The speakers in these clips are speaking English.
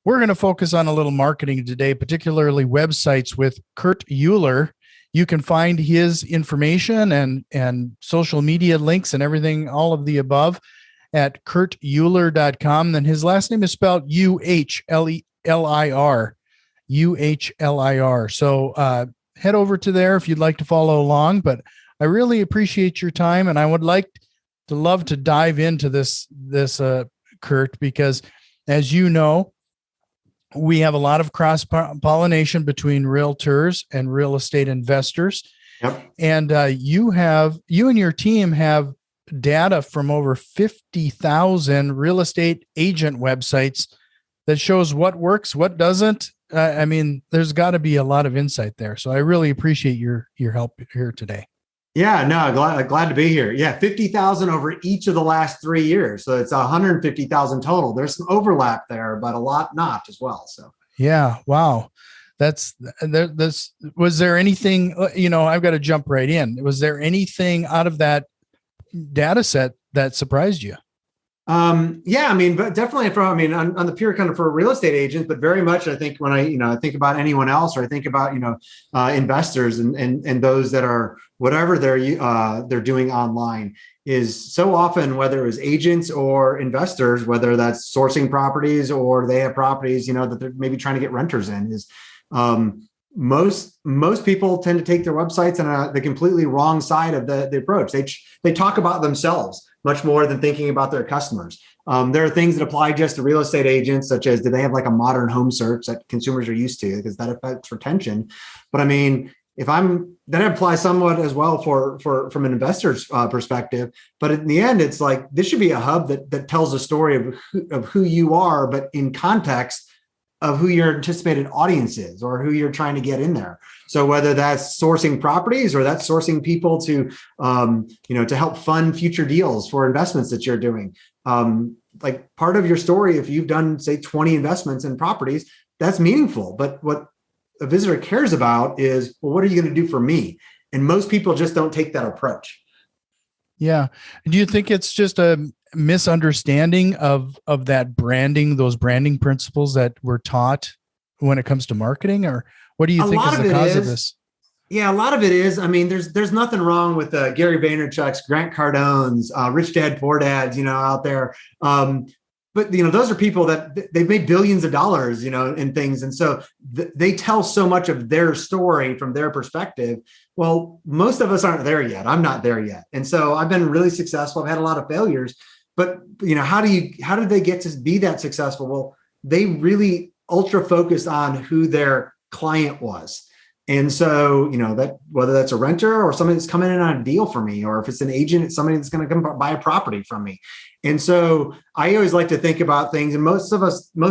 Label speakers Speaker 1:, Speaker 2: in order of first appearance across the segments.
Speaker 1: We're going to focus on a little marketing today, particularly websites with Kurt Uhlir. You can find his information and social media links and everything, all of the above, at kurtuhlir.com. Then his last name is spelled Uhlir. Uhlir. So head over to there if you'd like to follow along. But I really appreciate your time, and I would love to dive into this Kurt, because as you know, we have a lot of cross-pollination between realtors and real estate investors.
Speaker 2: Yep.
Speaker 1: And you and your team have data from over 50,000 real estate agent websites that shows what works, what doesn't. There's got to be a lot of insight there. So I really appreciate your help here today.
Speaker 2: Yeah, no, glad to be here. Yeah, 50,000 over each of the last 3 years. So it's 150,000 total. There's some overlap there, but a lot not as well. So
Speaker 1: yeah, wow. Was there anything, I've got to jump right in. Was there anything out of that data set that surprised you?
Speaker 2: But definitely on the pure kind of for real estate agents, but very much I think when I think about anyone else, or I think about, investors and those that are whatever they're doing online, is so often, whether it was agents or investors, whether that's sourcing properties or they have properties, that they're maybe trying to get renters in, is most people tend to take their websites on the completely wrong side of the approach. They talk about themselves much more than thinking about their customers. There are things that apply just to real estate agents, such as, do they have like a modern home search that consumers are used to, because that affects retention. But that applies somewhat as well from an investor's perspective. But in the end, it's like, this should be a hub that tells a story of who you are, but in context of who your anticipated audience is, or who you're trying to get in there. So whether that's sourcing properties, or that's sourcing people to help fund future deals for investments that you're doing. Like, part of your story, if you've done, say, 20 investments in properties, that's meaningful. But what a visitor cares about is, well, what are you going to do for me? And most people just don't take that approach.
Speaker 1: Yeah. Do you think it's just a misunderstanding of that branding, those branding principles that we're taught when it comes to marketing? Or what do you think is the cause of this?
Speaker 2: Yeah, a lot of it is. There's nothing wrong with Gary Vaynerchuk's, Grant Cardone's, Rich Dad Poor Dads, out there. But those are people that they've made billions of dollars, in things, and so they tell so much of their story from their perspective. Well, most of us aren't there yet. I'm not there yet, and so I've been really successful. I've had a lot of failures, but how did they get to be that successful? Well, they really ultra focused on who their client was. And so, that whether that's a renter or somebody that's coming in on a deal for me, or if it's an agent, it's somebody that's going to come buy a property from me. And so I always like to think about things, and most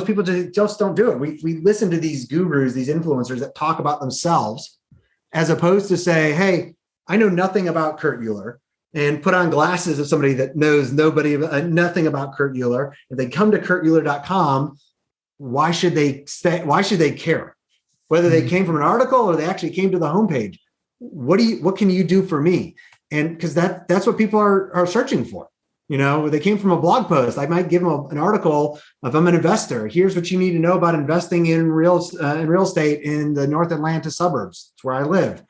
Speaker 2: people just don't do it. We listen to these gurus, these influencers that talk about themselves, as opposed to say, hey, I know nothing about Kurt Uhlir, and put on glasses of somebody that knows nothing about Kurt Uhlir. If they come to kurtuhlir.com, why should they care? Whether they came from an article or they actually came to the homepage, what can you do for me? And because that's what people are searching for. They came from a blog post. I might give them an article. If I'm an investor, here's what you need to know about investing in real estate in the North Atlanta suburbs. It's where I live.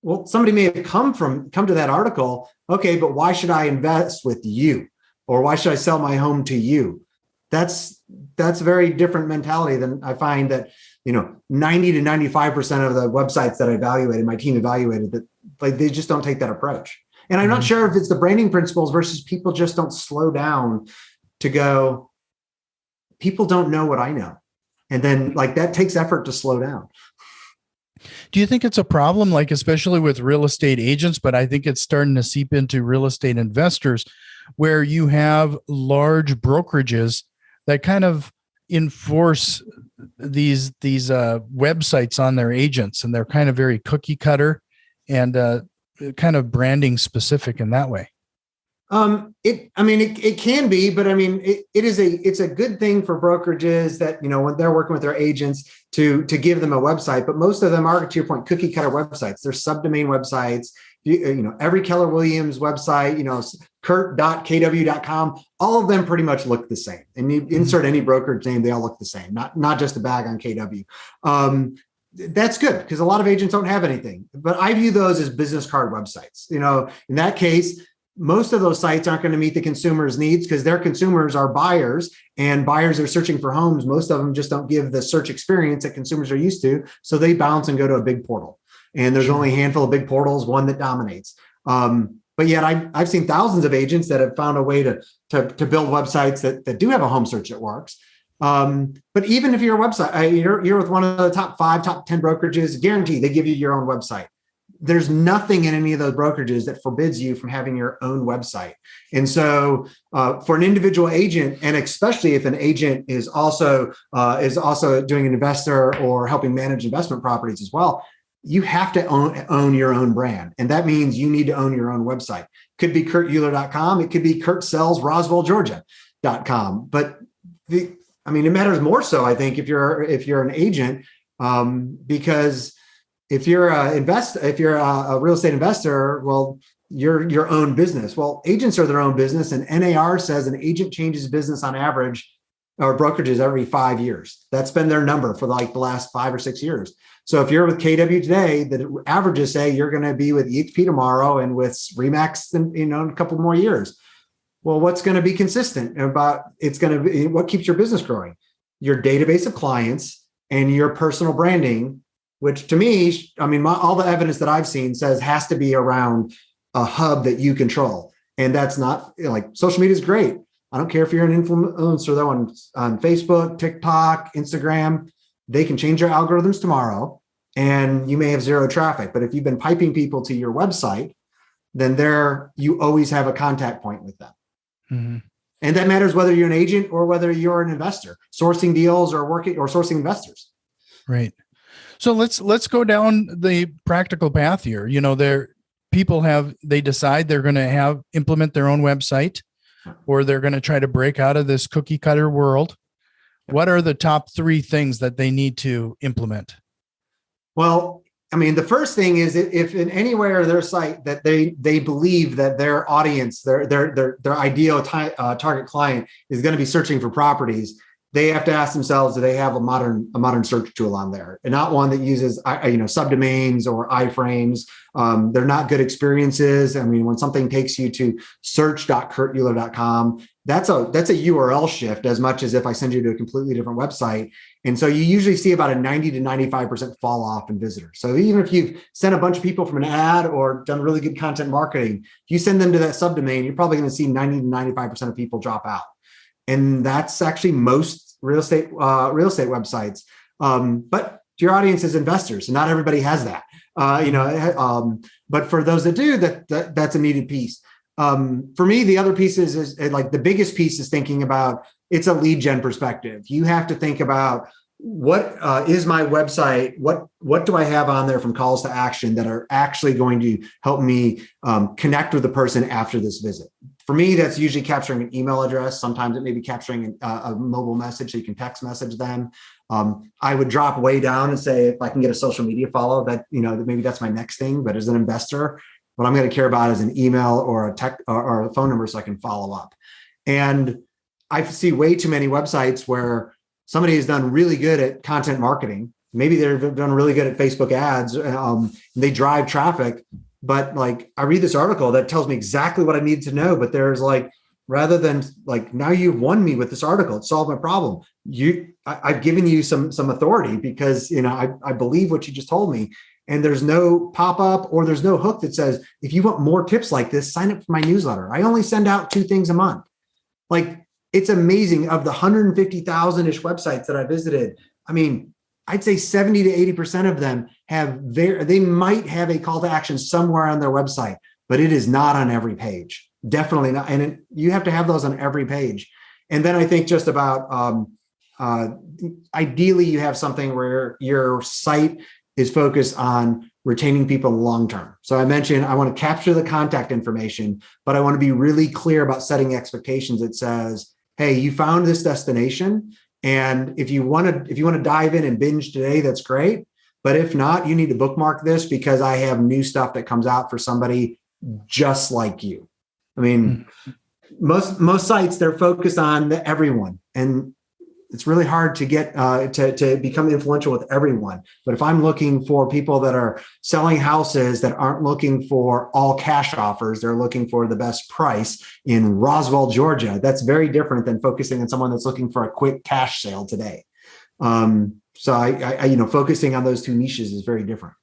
Speaker 2: Well, somebody may have come to that article. Okay, but why should I invest with you? Or why should I sell my home to you? That's a very different mentality than I find that 90 to 95% of the websites that my team evaluated, that they just don't take that approach. And I'm not sure if it's the branding principles versus people just don't slow down to go, people don't know what I know. And then that takes effort to slow down.
Speaker 1: Do you think it's a problem, especially with real estate agents, but I think it's starting to seep into real estate investors, where you have large brokerages that kind of enforce these websites on their agents, and they're kind of very cookie cutter and kind of branding specific in that way?
Speaker 2: It can be, but it's a good thing for brokerages that, when they're working with their agents to give them a website, but most of them are, to your point, cookie cutter websites. They're subdomain websites. Every Keller Williams website, kurt.kw.com. All of them pretty much look the same. And you insert any brokerage name, they all look the same, not just a bag on KW. That's good because a lot of agents don't have anything, but I view those as business card websites. In that case, most of those sites aren't going to meet the consumer's needs because their consumers are buyers, and buyers are searching for homes. Most of them just don't give the search experience that consumers are used to. So they bounce and go to a big portal. And there's only a handful of big portals, one that dominates. But yet I've seen thousands of agents that have found a way to build websites that do have a home search that works. But even if you're a website, you're with one of the top 5, top 10 brokerages, guaranteed they give you your own website. There's nothing in any of those brokerages that forbids you from having your own website. And so for an individual agent, and especially if an agent is also doing an investor or helping manage investment properties as well, you have to own your own brand. And that means you need to own your own website. Could be kurtuhlir.com. It could be kurtsellsroswellgeorgia.com. But it matters more so, I think, if you're an agent, because if you're a real estate investor, well, you're your own business. Well, agents are their own business, and NAR says an agent changes business on average, or brokerages, every 5 years. That's been their number for like the last 5 or 6 years. So if you're with KW today, the averages say you're going to be with EXP tomorrow and with Remax in a couple more years. Well, what's going to be consistent about it's going to be what keeps your business growing? Your database of clients and your personal branding, which to me, all the evidence that I've seen says has to be around a hub that you control. And that's not like social media is great. I don't care if you're an influencer though on Facebook, TikTok, Instagram, they can change their algorithms tomorrow and you may have zero traffic. But if you've been piping people to your website, then you always have a contact point with them. Mm-hmm. And that matters whether you're an agent or whether you're an investor, sourcing deals or sourcing investors.
Speaker 1: Right. So let's go down the practical path here. They decide they're going to implement their own website, or they're going to try to break out of this cookie cutter world. What are the top 3 things that they need to implement?
Speaker 2: Well, the first thing is if in anywhere their site that they believe that their audience, their ideal target client is going to be searching for properties, they have to ask themselves, do they have a modern search tool on there, and not one that uses subdomains or iframes. They're not good experiences. When something takes you to search.kurtuhlir.com, that's a URL shift as much as if I send you to a completely different website. And so you usually see about a 90 to 95% fall off in visitors. So even if you've sent a bunch of people from an ad or done really good content marketing, if you send them to that subdomain, you're probably going to see 90 to 95% of people drop out. And that's actually most real estate websites. But your audience is investors, and not everybody has that. But for those that do, that's a needed piece. For me, the other piece is like the biggest piece is thinking about it's a lead gen perspective. You have to think about what is my website? What do I have on there from calls to action that are actually going to help me connect with the person after this visit? For me, that's usually capturing an email address. Sometimes it may be capturing a mobile message so you can text message them. I would drop way down and say, if I can get a social media follow, that maybe that's my next thing. But as an investor, what I'm going to care about is an email or a text or a phone number so I can follow up. And I see way too many websites where somebody has done really good at content marketing. Maybe they've done really good at Facebook ads. They drive traffic. But like, I read this article that tells me exactly what I need to know. But there's rather than now you've won me with this article, it solved my problem. I've given you some authority because, I believe what you just told me. And there's no pop-up or there's no hook that says, if you want more tips like this, sign up for my newsletter. I only send out 2 things a month. It's amazing. Of the 150,000-ish websites that I visited, I'd say 70 to 80% of them they might have a call to action somewhere on their website, but it is not on every page. Definitely not. And you have to have those on every page. And then I think just about, ideally you have something where your site is focused on retaining people long-term. So I mentioned, I want to capture the contact information, but I want to be really clear about setting expectations. It says, hey, you found this destination. And if you want to dive in and binge today, that's great. But if not, you need to bookmark this because I have new stuff that comes out for somebody just like you. I mean, most sites, they're focused on the everyone, and it's really hard to get to become influential with everyone. But if I'm looking for people that are selling houses that aren't looking for all cash offers, they're looking for the best price in Roswell, Georgia. That's very different than focusing on someone that's looking for a quick cash sale today. So I focusing on those two niches is very different.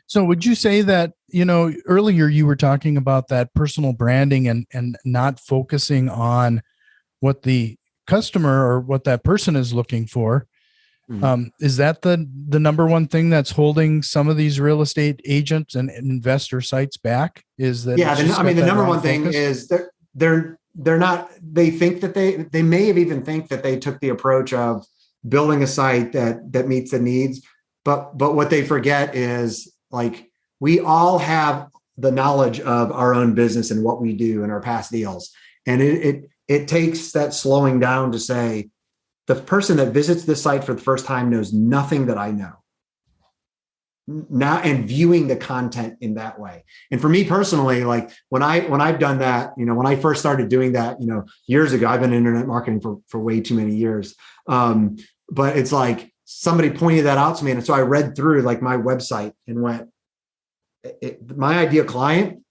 Speaker 1: So would you say that, earlier you were talking about that personal branding and not focusing on what the customer or what that person is looking for? Is that the number one thing that's holding some of these real estate agents and investor sites back? Is that
Speaker 2: the number one thing is they're not. They think that they may have even think that they took the approach of building a site that meets the needs, but what they forget is, like, we all have the knowledge of our own business and what we do in our past deals, and it takes that slowing down to say, the person that visits this site for the first time knows nothing that I know now, and viewing the content in that way. And for me personally, like when I've done that, when I first started doing that, years ago, I've been in internet marketing for way too many years. But it's like somebody pointed that out to me. And so I read through like my website and went, my ideal client,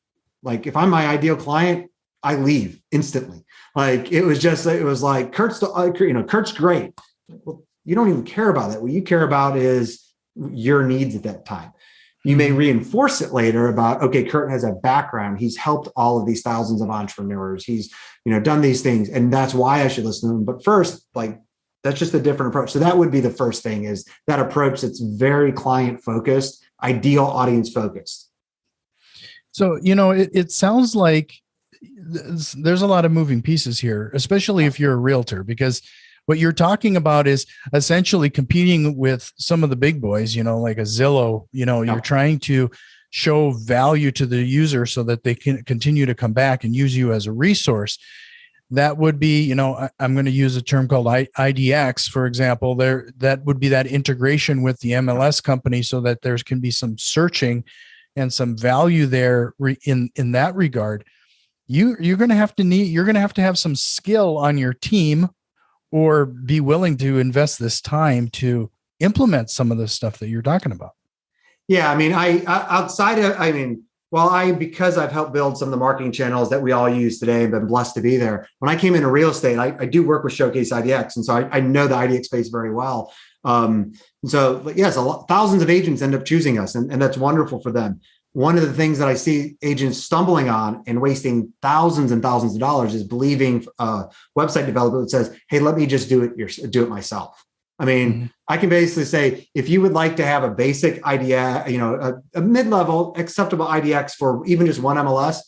Speaker 2: like if I'm my ideal client, I leave instantly. Like it was like, Kurt's great. Well, you don't even care about that. What you care about is your needs at that time. You may reinforce it later about, okay, Kurt has a background. He's helped all of these thousands of entrepreneurs. He's, done these things, and that's why I should listen to him. But first, like, that's just a different approach. So that would be the first thing, is that approach that's very client focused, ideal audience focused.
Speaker 1: So, it sounds like there's a lot of moving pieces here, especially if you're a realtor, because what you're talking about is essentially competing with some of the big boys, like a Zillow. You're trying to show value to the user so that they can continue to come back and use you as a resource. That would be, I'm going to use a term called IDX, for example. That would be that integration with the MLS company so that there can be some searching and some value there in that regard. You're going to have to have some skill on your team, or be willing to invest this time to implement some of the stuff that you're talking about.
Speaker 2: Yeah. I mean, because I've helped build some of the marketing channels that we all use today and been blessed to be there. When I came into real estate, I do work with Showcase IDX. And so I know the IDX space very well. So yes, thousands of agents end up choosing us, and that's wonderful for them. One of the things that I see agents stumbling on and wasting thousands and thousands of dollars is believing a website developer that says, hey, let me just do it myself. I mean, I can basically say, if you would like to have a basic IDX, a mid-level acceptable IDX for even just one MLS,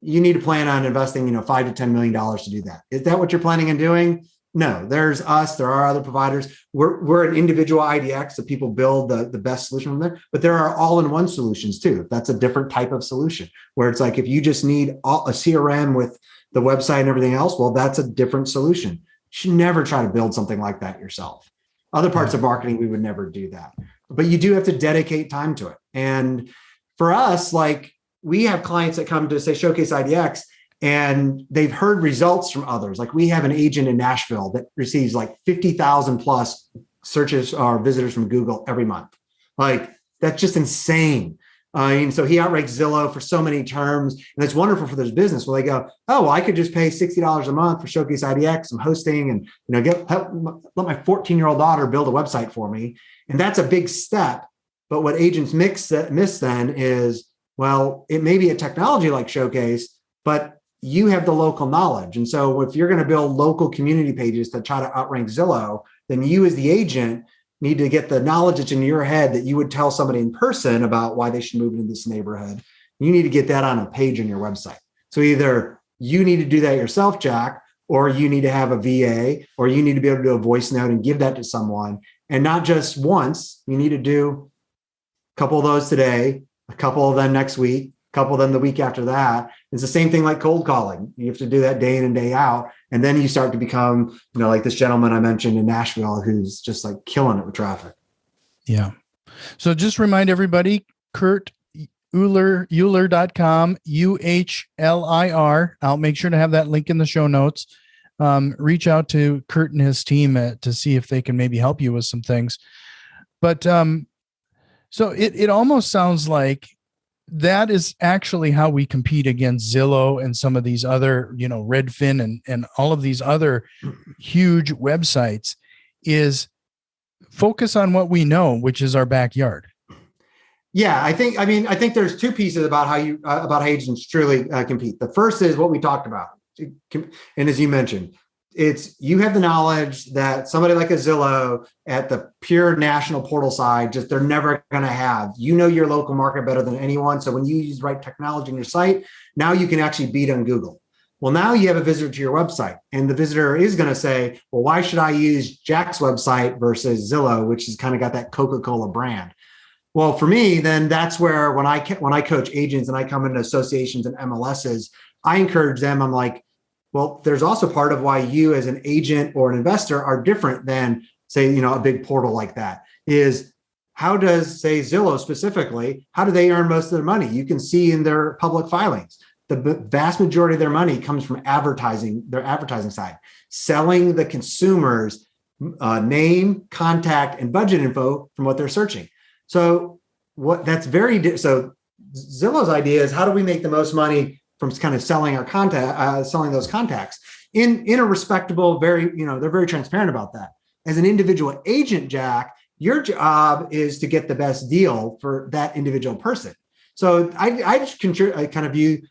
Speaker 2: you need to plan on investing, $5 to $10 million to do that. Is that what you're planning on doing? No, there's us. There are other providers. We're an individual IDX, so people build the best solution from there. But there are all-in-one solutions too. That's a different type of solution, where it's like, if you just need a CRM with the website and everything else, well, that's a different solution. You should never try to build something like that yourself. Other parts of marketing, we would never do that. But you do have to dedicate time to it. And for us, like, we have clients that come to, say, Showcase IDX, and they've heard results from others. Like, we have an agent in Nashville that receives like 50,000 plus searches or visitors from Google every month. Like, that's just insane. So he outranks Zillow for so many terms, and it's wonderful for their business. Well, they go, oh, well, I could just pay $60 a month for Showcase IDX, some hosting, and let my 14-year-old daughter build a website for me. And that's a big step. But what agents miss then is, well, it may be a technology like Showcase, but you have the local knowledge. And so if you're going to build local community pages to try to outrank Zillow, then you as the agent need to get the knowledge that's in your head that you would tell somebody in person about why they should move into this neighborhood. You need to get that on a page on your website. So either you need to do that yourself, Jack, or you need to have a VA, or you need to be able to do a voice note and give that to someone. And not just once. You need to do a couple of those today, a couple of them next week, a couple of them the week after that. It's the same thing like cold calling. You have to do that day in and day out. And then you start to become, like this gentleman I mentioned in Nashville, who's just like killing it with traffic.
Speaker 1: Yeah. So just remind everybody, Kurt, Uhlir.com, UHLIR. I'll make sure to have that link in the show notes. Reach out to Kurt and his team to see if they can maybe help you with some things. But so it almost sounds like that is actually how we compete against Zillow and some of these other, Redfin and all of these other huge websites, is focus on what we know, which is our backyard.
Speaker 2: Yeah, I think there's two pieces about how agents truly compete. The first is what we talked about. And as you mentioned, it's you have the knowledge that somebody like a Zillow at the pure national portal side, just they're never going to have. You know your local market better than anyone. So when you use the right technology in your site, now you can actually beat on Google. Well, now you have a visitor to your website, and the visitor is going to say, well, why should I use Jack's website versus Zillow, which has kind of got that Coca-Cola brand? Well, for me, then that's where when I coach agents and I come into associations and MLSs, I encourage them. I'm like, well, there's also part of why you as an agent or an investor are different than, say, a big portal like that. Is how does, say, Zillow specifically, how do they earn most of their money? You can see in their public filings, the vast majority of their money comes from advertising, their advertising side, selling the consumer's name, contact, and budget info from what they're searching. So so Zillow's idea is how do we make the most money from kind of selling our contact, selling those contacts in a respectable, they're very transparent about that. As an individual agent, Jack, your job is to get the best deal for that individual person. So I just kind of view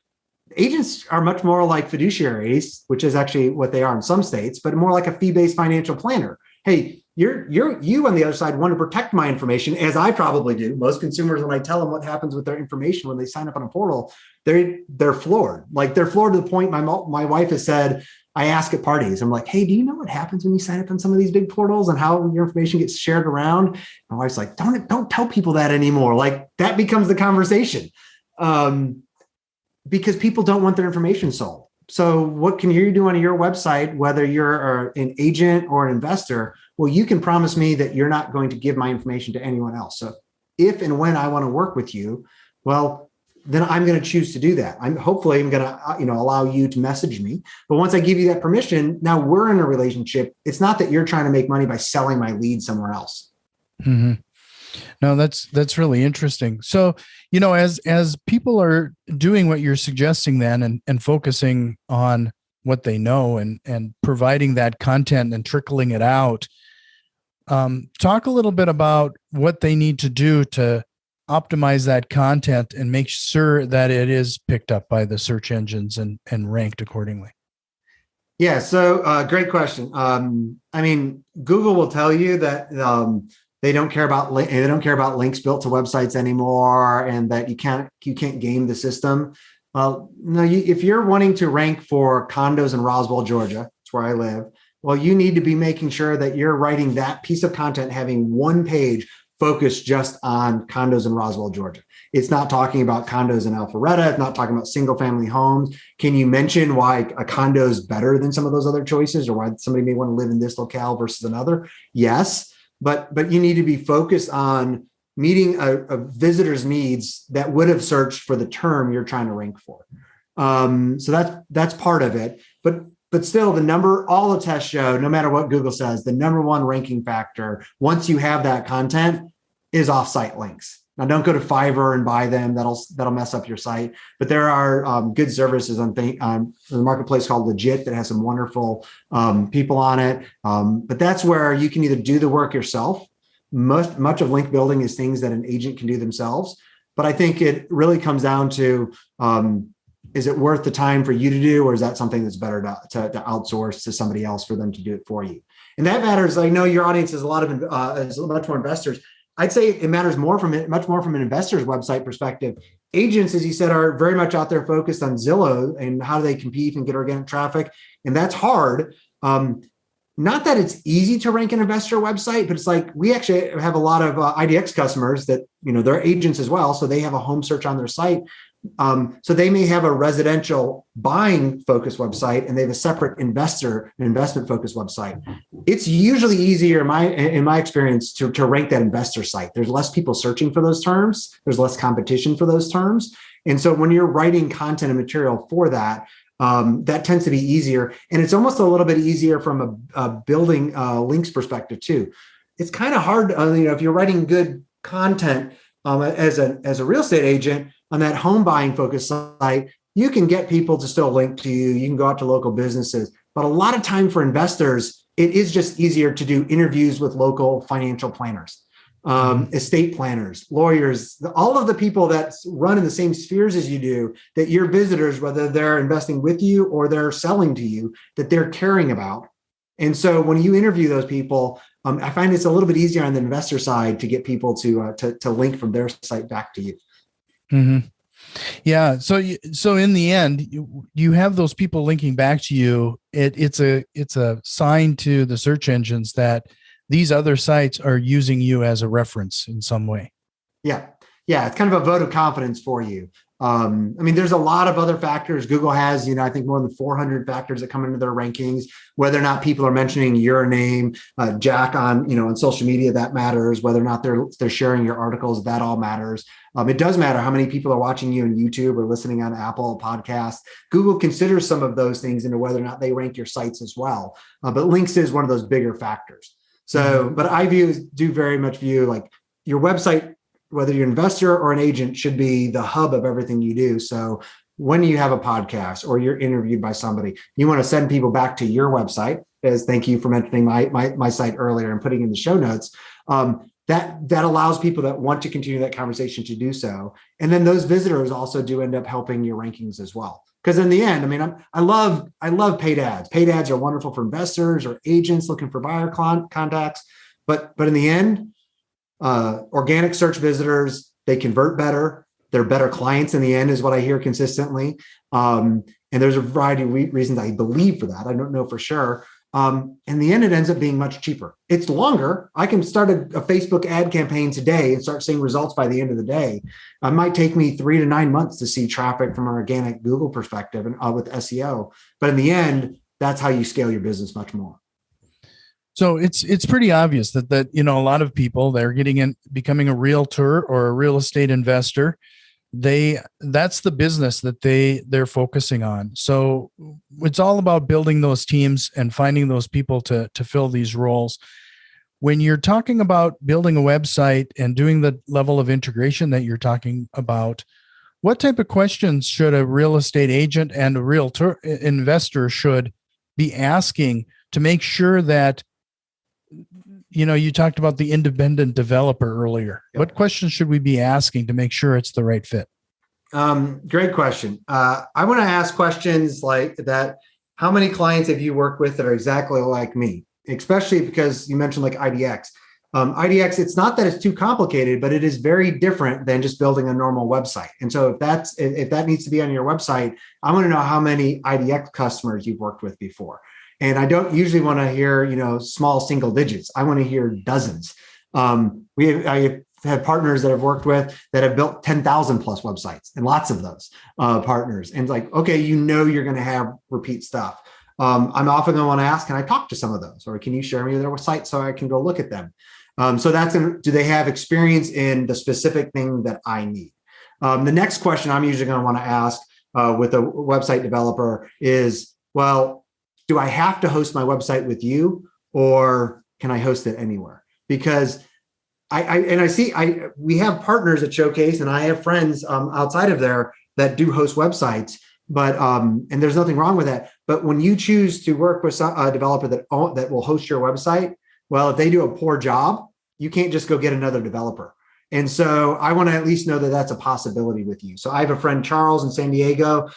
Speaker 2: agents are much more like fiduciaries, which is actually what they are in some states, but more like a fee-based financial planner. Hey, you on the other side want to protect my information, as I probably do. Most consumers, when I tell them what happens with their information when they sign up on a portal, they're floored. Like they're floored to the point my wife has said, I ask at parties, I'm like, hey, do you know what happens when you sign up on some of these big portals and how your information gets shared around? My wife's like, don't tell people that anymore. Like that becomes the conversation. Because people don't want their information sold. So what can you do on your website, whether you're an agent or an investor? Well, you can promise me that you're not going to give my information to anyone else. So if and when I want to work with you, well, then I'm going to choose to do that. I'm going to, allow you to message me. But once I give you that permission, now we're in a relationship. It's not that you're trying to make money by selling my lead somewhere else.
Speaker 1: Mm-hmm. No, that's really interesting. So, as people are doing what you're suggesting then and focusing on what they know and providing that content and trickling it out, talk a little bit about what they need to do to optimize that content and make sure that it is picked up by the search engines and ranked accordingly.
Speaker 2: Yeah. So great question. Google will tell you that, they don't care about links built to websites anymore, and that you can't game the system. Well, no, if you're wanting to rank for condos in Roswell, Georgia, that's where I live. Well, you need to be making sure that you're writing that piece of content, having one page focused just on condos in Roswell, Georgia. It's not talking about condos in Alpharetta. It's not talking about single family homes. Can you mention why a condo is better than some of those other choices, or why somebody may want to live in this locale versus another? Yes. But you need to be focused on meeting a visitor's needs that would have searched for the term you're trying to rank for. So that's part of it. But still, all the tests show, no matter what Google says, the number one ranking factor, once you have that content, is offsite links. Now, don't go to Fiverr and buy them. That'll mess up your site. But there are good services on the marketplace called Legit that has some wonderful people on it. But that's where you can either do the work yourself. Much of link building is things that an agent can do themselves. But I think it really comes down to, is it worth the time for you to do, or is that something that's better to outsource to somebody else for them to do it for you? And that matters. I know your audience is much more investors. I'd say it matters much more from an investor's website perspective. Agents, as you said, are very much out there focused on Zillow and how do they compete and get organic traffic. And that's hard. Not that it's easy to rank an investor website, but it's like we actually have a lot of IDX customers that, they're agents as well. So they have a home search on their site. So they may have a residential buying focused website and they have a separate investment focused website. It's usually easier in my experience to rank that investor site. There's less people searching for those terms. There's less competition for those terms. And so when you're writing content and material for that, that tends to be easier. And it's almost a little bit easier from a building links perspective too. It's kind of hard, if you're writing good content as a real estate agent on that home buying focused site, you can get people to still link to you. You can go out to local businesses. But a lot of time for investors, it is just easier to do interviews with local financial planners, estate planners, lawyers, all of the people that run in the same spheres as you do, that your visitors, whether they're investing with you or they're selling to you, that they're caring about. And so when you interview those people, I find it's a little bit easier on the investor side to get people to link from their site back to you.
Speaker 1: Mm-hmm. Yeah. So in the end, you have those people linking back to you. It's a sign to the search engines that these other sites are using you as a reference in some way.
Speaker 2: Yeah. It's kind of a vote of confidence for you. There's a lot of other factors. Google has, I think more than 400 factors that come into their rankings, whether or not people are mentioning your name, Jack on social media, that matters. Whether or not they're sharing your articles, that all matters. It does matter how many people are watching you on YouTube or listening on Apple Podcasts. Google considers some of those things into whether or not they rank your sites as well. But links is one of those bigger factors. So, but I do very much view like your website, whether you're an investor or an agent, should be the hub of everything you do. So when you have a podcast or you're interviewed by somebody, you want to send people back to your website, as thank you for mentioning my site earlier and putting in the show notes. That allows people that want to continue that conversation to do so. And then those visitors also do end up helping your rankings as well. Because in the end, I love paid ads. Paid ads are wonderful for investors or agents looking for buyer contacts. But in the end, organic search visitors, they convert better. They're better clients in the end, is what I hear consistently. And there's a variety of reasons I believe for that. I don't know for sure. In the end, it ends up being much cheaper. It's longer. I can start a Facebook ad campaign today and start seeing results by the end of the day. It might take me 3 to 9 months to see traffic from an organic Google perspective and with SEO. But in the end, that's how you scale your business much more.
Speaker 1: So it's pretty obvious that a lot of people, they're becoming a realtor or a real estate investor. That's the business that they're focusing on. So it's all about building those teams and finding those people to fill these roles. When you're talking about building a website and doing the level of integration that you're talking about, what type of questions should a real estate agent and a realtor investor should be asking to make sure that, you talked about the independent developer earlier. Yep. What questions should we be asking to make sure it's the right fit?
Speaker 2: Great question. I want to ask questions like that. How many clients have you worked with that are exactly like me? Especially because you mentioned like IDX. IDX, it's not that it's too complicated, but it is very different than just building a normal website. And so if that needs to be on your website, I want to know how many IDX customers you've worked with before. And I don't usually want to hear, small single digits. I want to hear dozens. I have partners that I've worked with that have built 10,000 plus websites, and lots of those partners. And it's like, okay, you're going to have repeat stuff. I'm often going to want to ask, can I talk to some of those? Or can you share me their website so I can go look at them? So do they have experience in the specific thing that I need? The next question I'm usually going to want to ask with a website developer is, well, do I have to host my website with you, or can I host it anywhere? Because we have partners at Showcase, and I have friends outside of there that do host websites, but and there's nothing wrong with that. But when you choose to work with a developer that will host your website, well, if they do a poor job, you can't just go get another developer. And so I want to at least know that that's a possibility with you. So I have a friend, Charles, in San Diego.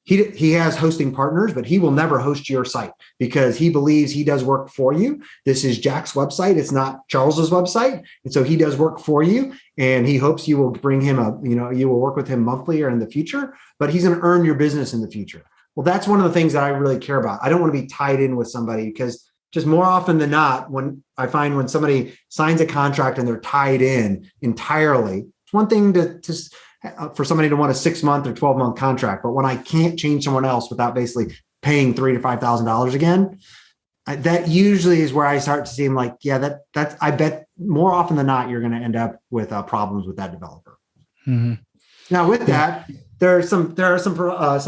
Speaker 2: He has hosting partners, but he will never host your site because he believes he does work for you. This is Jack's website. It's not Charles's website. And so he does work for you, and he hopes you will bring him you will work with him monthly or in the future, but he's going to earn your business in the future. Well, that's one of the things that I really care about. I don't want to be tied in with somebody, because just more often than not, when somebody signs a contract and they're tied in entirely, it's one thing to for somebody to want a 6-month or 12-month contract. But when I can't change someone else without basically paying $3,000 to $5,000 again, that usually is where I start to seem like, yeah, that's, I bet more often than not, you're going to end up with problems with that developer.
Speaker 1: Mm-hmm.
Speaker 2: Now, with that, there are some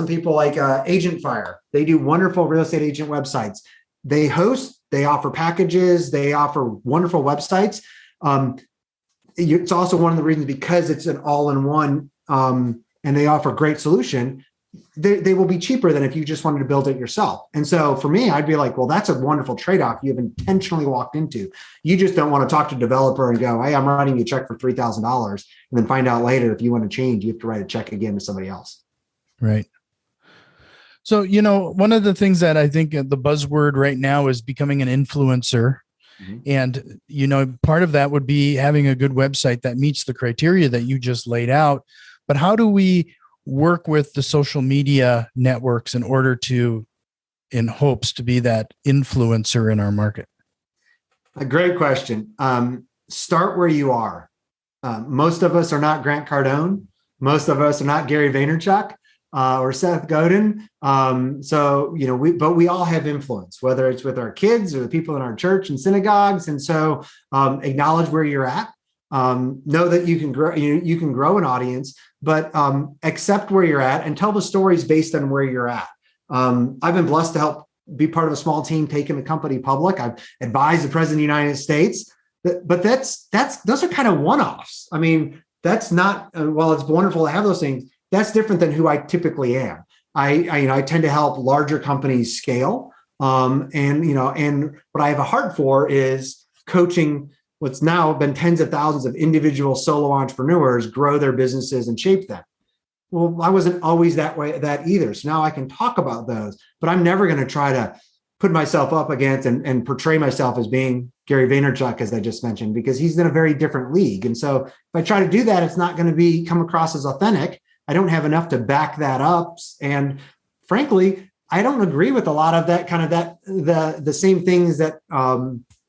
Speaker 2: people like Agent Fire. They do wonderful real estate agent websites. They host, they offer packages, they offer wonderful websites. It's also one of the reasons, because it's an all-in-one, and they offer great solution. They will be cheaper than if you just wanted to build it yourself. And so for me, I'd be like, well, that's a wonderful trade-off you've intentionally walked into. You just don't want to talk to a developer and go, hey, I'm writing you a check for $3,000, and then find out later if you want to change, you have to write a check again to somebody else.
Speaker 1: Right. So, one of the things that I think the buzzword right now is becoming an influencer. Mm-hmm. And, part of that would be having a good website that meets the criteria that you just laid out. But how do we work with the social media networks in order to, in hopes to be that influencer in our market?
Speaker 2: A great question. Start where you are. Most of us are not Grant Cardone. Most of us are not Gary Vaynerchuk or Seth Godin. But we all have influence, whether it's with our kids or the people in our church and synagogues. And so acknowledge where you're at. Know that you can grow. You can grow an audience, but accept where you're at and tell the stories based on where you're at. I've been blessed to help be part of a small team taking the company public. I've advised the president of the United States, but those are kind of one-offs. I mean, that's not, while it's wonderful to have those things, that's different than who I typically am. I tend to help larger companies scale. And what I have a heart for is coaching what's now been tens of thousands of individual solo entrepreneurs grow their businesses and shape them. Well, I wasn't always that either. So now I can talk about those, but I'm never going to try to put myself up against and portray myself as being Gary Vaynerchuk, as I just mentioned, because he's in a very different league. And so if I try to do that, it's not going to come across as authentic. I don't have enough to back that up. And frankly, I don't agree with a lot of that kind of the same things that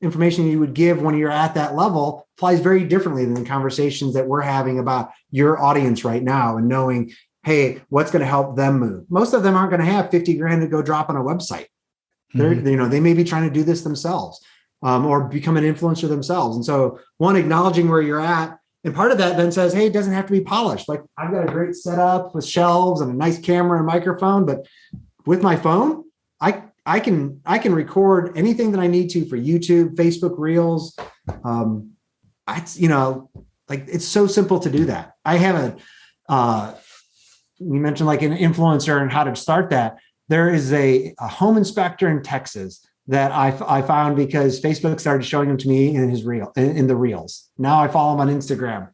Speaker 2: information you would give when you're at that level applies very differently than the conversations that we're having about your audience right now and knowing, hey, what's going to help them move? Most of them aren't going to have 50 grand to go drop on a website. Mm-hmm. They may be trying to do this themselves or become an influencer themselves. And so acknowledging where you're at. And part of that then says, hey, it doesn't have to be polished. Like I've got a great setup with shelves and a nice camera and microphone, but with my phone, I can record anything that I need to for YouTube, Facebook Reels. It's so simple to do that. I have you mentioned like an influencer and how to start that. There is a home inspector in Texas that I found because Facebook started showing him to me in the Reels. Now I follow him on Instagram.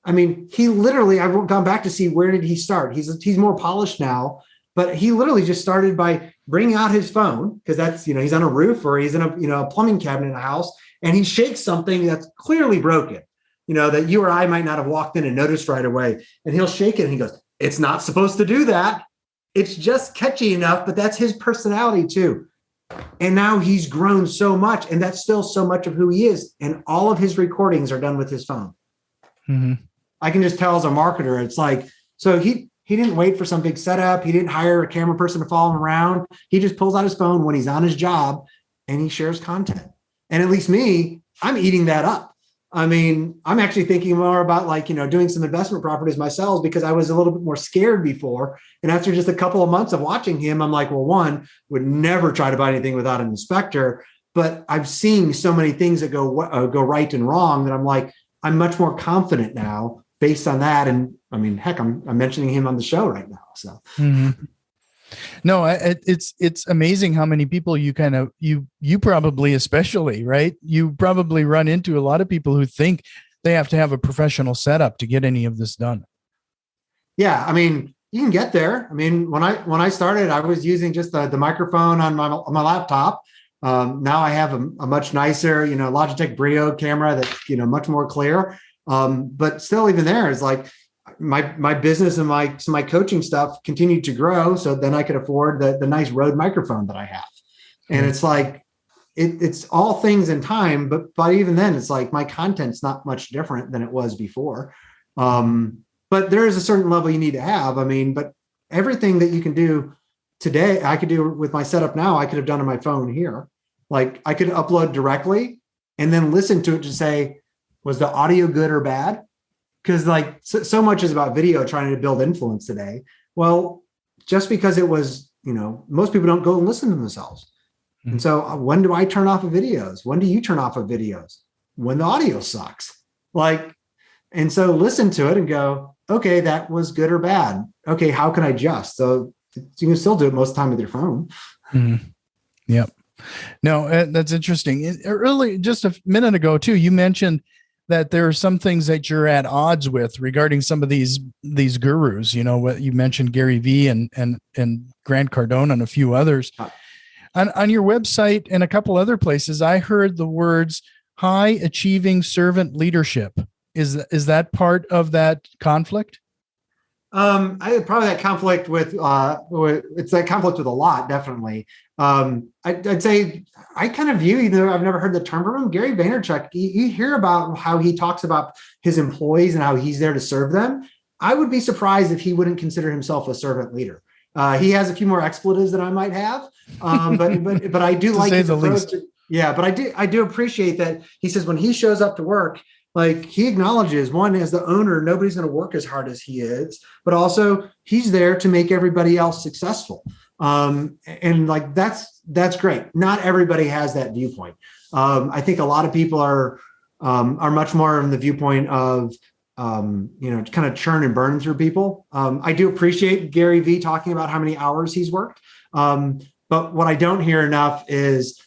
Speaker 2: I mean, he literally, I've gone back to see where did he start. He's more polished now, but he literally just started by bringing out his phone because that's, he's on a roof or he's in a plumbing cabinet in a house and he shakes something that's clearly broken, that you or I might not have walked in and noticed right away. And he'll shake it and he goes, it's not supposed to do that. It's just catchy enough, but that's his personality too. And now he's grown so much and that's still so much of who he is. And all of his recordings are done with his phone. Mm-hmm. I can just tell as a marketer, it's like, so he didn't wait for some big setup. He didn't hire a camera person to follow him around. He just pulls out his phone when he's on his job and he shares content. And at least me, I'm eating that up. I mean, I'm actually thinking more about doing some investment properties myself because I was a little bit more scared before. And after just a couple of months of watching him, I'm like, well, one, would never try to buy anything without an inspector. But I've seen so many things that go right and wrong that I'm like, I'm much more confident now based on that. And I mean, heck, I'm mentioning him on the show right now. So. Mm-hmm.
Speaker 1: No, it's amazing how many people you probably, especially, right? You probably run into a lot of people who think they have to have a professional setup to get any of this done.
Speaker 2: Yeah. I mean, you can get there. I mean, when I started, I was using just the microphone on my laptop. Now I have a much nicer, Logitech Brio camera that's, much more clear. But still even there is like, my business and my coaching stuff continued to grow. So then I could afford the nice Rode microphone that I have. And it's like, it's all things in time, but even then it's like my content's not much different than it was before. but there is a certain level you need to have. I mean, but everything that you can do today, I could do with my setup now. I could have done on my phone here. Like I could upload directly and then listen to it to say, was the audio good or bad? Because like so much is about video trying to build influence today. Well, just because it was, most people don't go and listen to themselves. Mm-hmm. And so when do I turn off of videos? When do you turn off of videos? When the audio sucks. And so listen to it and go, okay, that was good or bad. Okay, how can I adjust? So you can still do it most of the time with your phone.
Speaker 1: Mm-hmm. Yep. No, that's interesting. Early, just a minute ago too, you mentioned that there are some things that you're at odds with regarding some of these gurus. What you mentioned, Gary Vee and Grant Cardone and a few others. On your website and a couple other places, I heard the words high achieving servant leadership. Is that part of that conflict?
Speaker 2: I probably that conflict with it's that conflict with a lot, definitely. I'd say I kind of view, I've never heard the term from him, Gary Vaynerchuk. You hear about how he talks about his employees and how he's there to serve them. I would be surprised if he wouldn't consider himself a servant leader. He has a few more expletives than I might have, but I do like his approach. Yeah, but I do appreciate that he says when he shows up to work, like he acknowledges, one, as the owner, nobody's going to work as hard as he is, but also he's there to make everybody else successful. And like, that's great. Not everybody has that viewpoint. I think a lot of people are much more in the viewpoint of, kind of churn and burn through people. I do appreciate Gary Vee talking about how many hours he's worked. But what I don't hear enough is,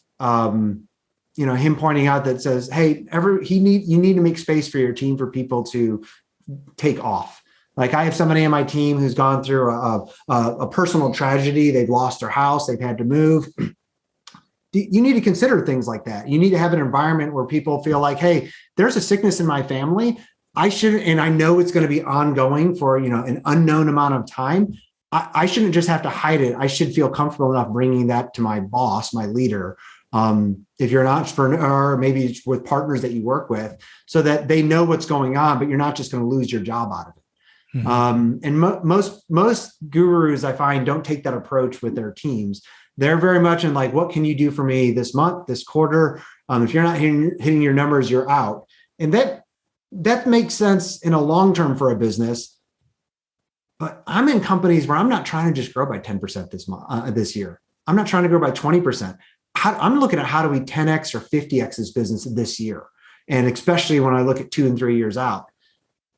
Speaker 2: him pointing out that says, hey, you need to make space for your team for people to take off. Like I have somebody on my team who's gone through a personal tragedy. They've lost their house. They've had to move. You need to consider things like that. You need to have an environment where people feel like, hey, there's a sickness in my family. And I know it's going to be ongoing for, an unknown amount of time. I shouldn't just have to hide it. I should feel comfortable enough bringing that to my boss, my leader. If you're an entrepreneur, maybe it's with partners that you work with, so that they know what's going on, but you're not just going to lose your job out of it. Mm-hmm. And most gurus I find don't take that approach with their teams. They're very much in like, what can you do for me this month, this quarter? If you're not hitting your numbers, you're out. And that makes sense in a long term for a business. But I'm in companies where I'm not trying to just grow by 10% this year. I'm not trying to grow by 20%. I'm looking at how do we 10x or 50x this business this year, and especially when I look at 2 and 3 years out.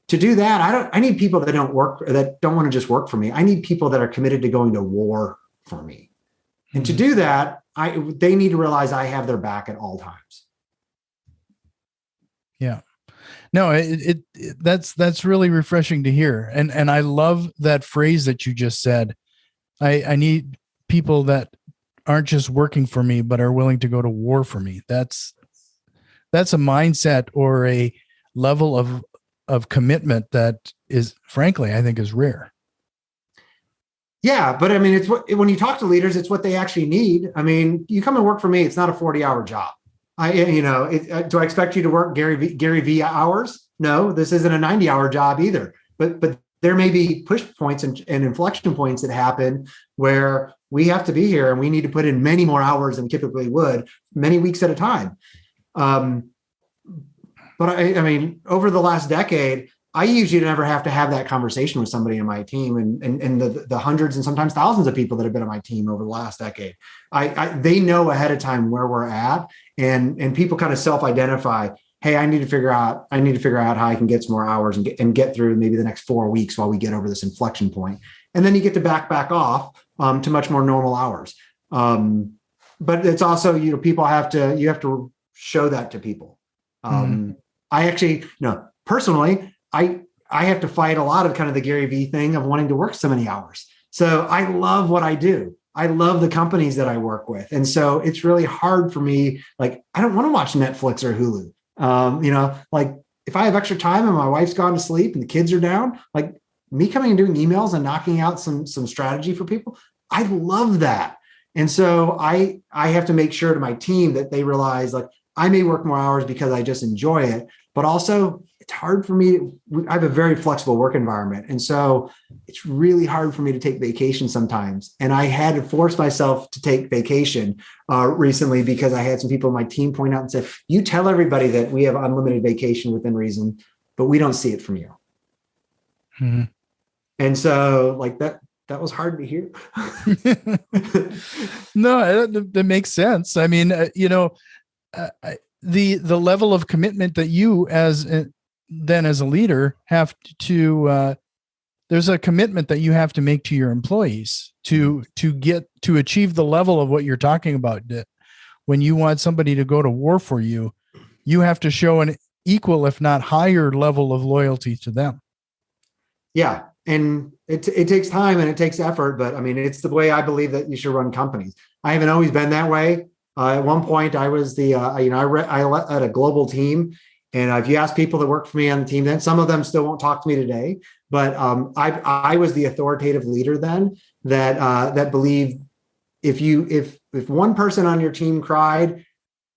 Speaker 2: To do that, I need people that don't want to just work for me. I need people that are committed to going to war for me. And to do that, they need to realize I have their back at all times.
Speaker 1: Yeah. No, that's really refreshing to hear. And I love that phrase that you just said. I need people that aren't just working for me, but are willing to go to war for me. That's a mindset or a level of commitment that is, frankly, I think is rare.
Speaker 2: Yeah, but I mean, when you talk to leaders, it's what they actually need. I mean, you come and work for me, it's not a 40-hour job. Do I expect you to work Gary Vee hours? No, this isn't a 90-hour job either. But there may be push points and inflection points that happen where we have to be here and we need to put in many more hours than we typically would, many weeks at a time. But I mean, over the last decade, I usually never have to have that conversation with somebody on my team, and the hundreds and sometimes thousands of people that have been on my team over the last decade. They know ahead of time where we're at, and people kind of self-identify. Hey, I need to figure out how I can get some more hours and get through maybe the next 4 weeks while we get over this inflection point, and then you get to back off to much more normal hours. But it's also you have to show that to people. I actually, personally, I have to fight a lot of kind of the Gary Vee thing of wanting to work so many hours. So I love what I do. I love the companies that I work with. And so it's really hard for me. Like, I don't want to watch Netflix or Hulu. Like if I have extra time and my wife's gone to sleep and the kids are down, like me coming and doing emails and knocking out some strategy for people, I love that. And so I have to make sure to my team that they realize, like, I may work more hours because I just enjoy it, but also it's hard for me. I have a very flexible work environment. And so it's really hard for me to take vacation sometimes. And I had to force myself to take vacation recently because I had some people on my team point out and said, you tell everybody that we have unlimited vacation within reason, but we don't see it from you.
Speaker 1: Mm-hmm.
Speaker 2: And so like that was hard to hear.
Speaker 1: No, that makes sense. I mean, the level of commitment that you as a leader have to there's a commitment that you have to make to your employees to achieve the level of what you're talking about. When you want somebody to go to war for you, you have to show an equal, if not higher level of loyalty to them.
Speaker 2: Yeah. And it takes time and it takes effort, but I mean, it's the way I believe that you should run companies. I haven't always been that way. At one point I was I led a global team. And if you ask people that work for me on the team, then some of them still won't talk to me today. But I was the authoritative leader then that believed if one person on your team cried,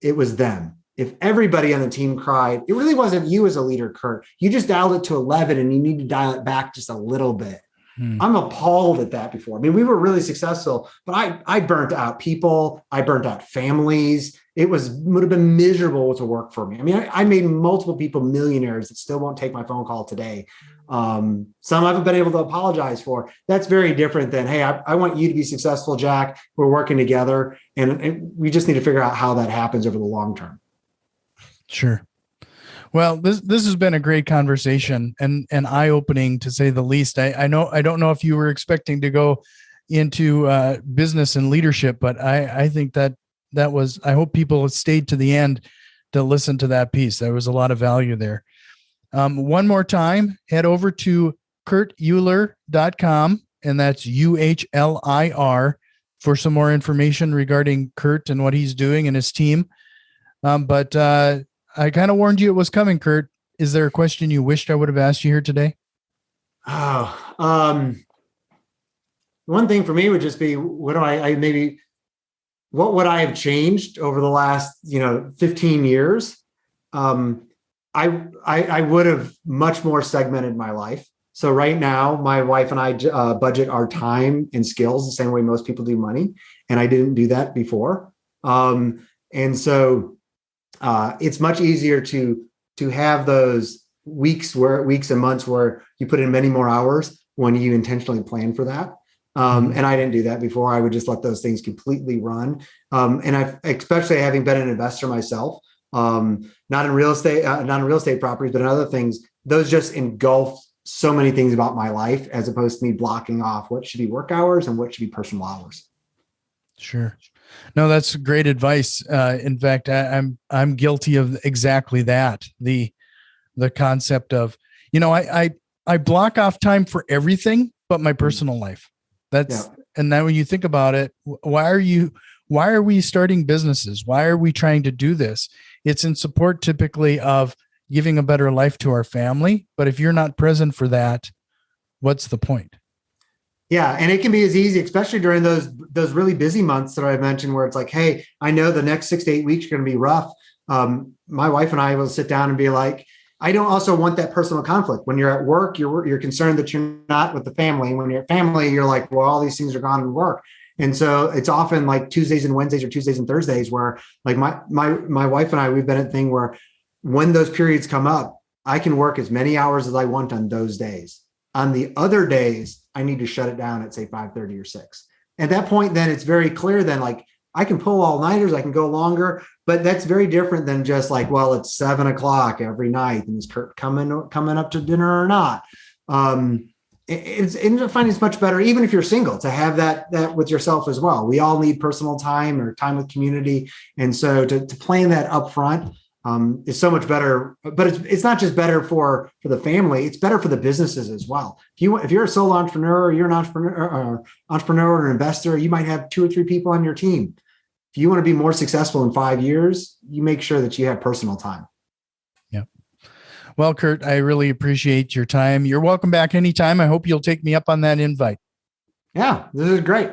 Speaker 2: it was them. If everybody on the team cried, it really wasn't you as a leader, Kurt. You just dialed it to 11 and you need to dial it back just a little bit. I'm appalled at that before. I mean, we were really successful, but I burnt out people. I burnt out families. It would have been miserable to work for me. I mean, I made multiple people millionaires that still won't take my phone call today. Some I haven't been able to apologize for. That's very different than, hey, I want you to be successful, Jack. We're working together. And we just need to figure out how that happens over the long term.
Speaker 1: Sure. Well, this has been a great conversation and eye-opening to say the least. I don't know if you were expecting to go into business and leadership, but I think that was, I hope people stayed to the end to listen to that piece. There was a lot of value there. One more time, head over to kurtuhlir.com, and that's UHLIR, for some more information regarding Kurt and what he's doing and his team. But I kind of warned you it was coming, Kurt. Is there a question you wished I would have asked you here today?
Speaker 2: One thing for me would just be, what would I have changed over the last, 15 years? I would have much more segmented my life. So right now, my wife and I budget our time and skills the same way most people do money. And I didn't do that before. And so it's much easier to have those weeks and months where you put in many more hours when you intentionally plan for that. And I didn't do that before. I would just let those things completely run. And especially having been an investor myself, not in real estate properties, but in other things, those just engulf so many things about my life, as opposed to me blocking off what should be work hours and what should be personal hours. Sure.
Speaker 1: No, that's great advice. In fact, I'm guilty of exactly that. The concept of, I block off time for everything but my personal life. And then when you think about it, why are we starting businesses? Why are we trying to do this? It's in support typically of giving a better life to our family. But if you're not present for that, what's the point?
Speaker 2: Yeah. And it can be as easy, especially during those really busy months that I mentioned, where it's like, hey, I know the next 6 to 8 weeks are going to be rough. My wife and I will sit down and be like, I don't also want that personal conflict. When you're at work, you're concerned that you're not with the family. When you're at family, you're like, well, all these things are gone in work. And so it's often like Tuesdays and Wednesdays or Tuesdays and Thursdays where, like, my wife and I, we've been at a thing where when those periods come up, I can work as many hours as I want on those days. On the other days, I need to shut it down at, say, 5:30 or 6. At that point, then it's very clear then, like, I can pull all-nighters, I can go longer, but that's very different than just like, well, it's 7:00 every night, and is Kurt coming up to dinner or not? I find it's much better, even if you're single, to have that with yourself as well. We all need personal time or time with community, and so to plan that up front is so much better. But it's not just better for the family; it's better for the businesses as well. If you're a solo entrepreneur, or you're an entrepreneur or an investor, you might have 2 or 3 people on your team. If you want to be more successful in 5 years, you make sure that you have personal time.
Speaker 1: Yeah. Well, Kurt, I really appreciate your time. You're welcome back anytime. I hope you'll take me up on that invite.
Speaker 2: Yeah, this is great.